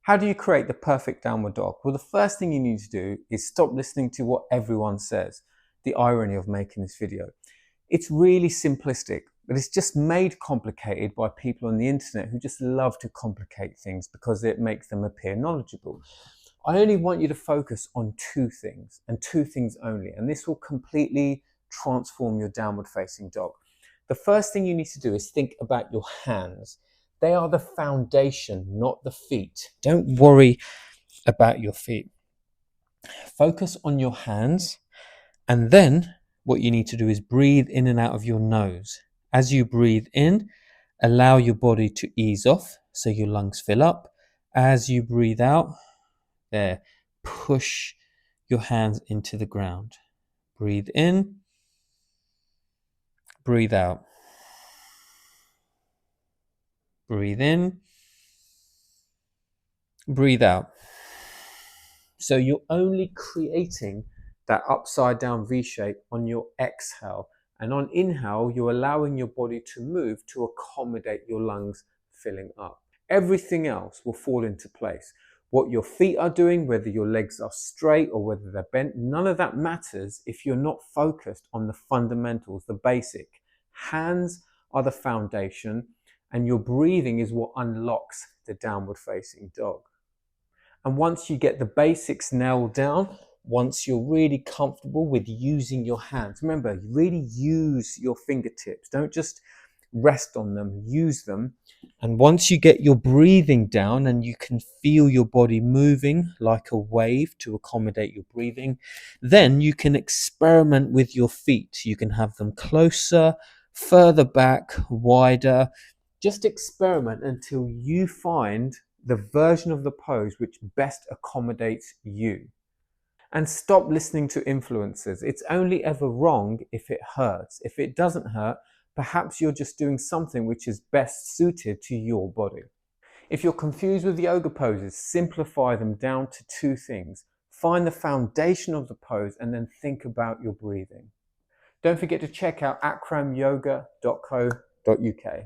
How do you create the perfect downward dog? Well, the first thing you need to do is stop listening to what everyone says. The irony of making this video. It's really simplistic, but it's just made complicated by people on the internet who just love to complicate things because it makes them appear knowledgeable. I only want you to focus on two things and two things only, and this will completely transform your downward facing dog. The first thing you need to do is think about your hands. They are the foundation, not the feet. Don't worry about your feet. Focus on your hands, and then what you need to do is breathe in and out of your nose. As you breathe in, allow your body to ease off so your lungs fill up. As you breathe out, there, push your hands into the ground. Breathe in, breathe out. Breathe in, breathe out. So you're only creating that upside down V shape on your exhale. And on inhale, you're allowing your body to move to accommodate your lungs filling up. Everything else will fall into place. What your feet are doing, whether your legs are straight or whether they're bent, none of that matters if you're not focused on the fundamentals, the basic. Hands are the foundation, and your breathing is what unlocks the downward facing dog. And once you get the basics nailed down, once you're really comfortable with using your hands, remember, really use your fingertips. Don't just rest on them, use them. And once you get your breathing down and you can feel your body moving like a wave to accommodate your breathing, then you can experiment with your feet. You can have them closer, further back, wider. Just experiment until you find the version of the pose which best accommodates you. And stop listening to influencers. It's only ever wrong if it hurts. If it doesn't hurt, perhaps you're just doing something which is best suited to your body. If you're confused with yoga poses, simplify them down to two things. Find the foundation of the pose and then think about your breathing. Don't forget to check out akramyoga.co.uk.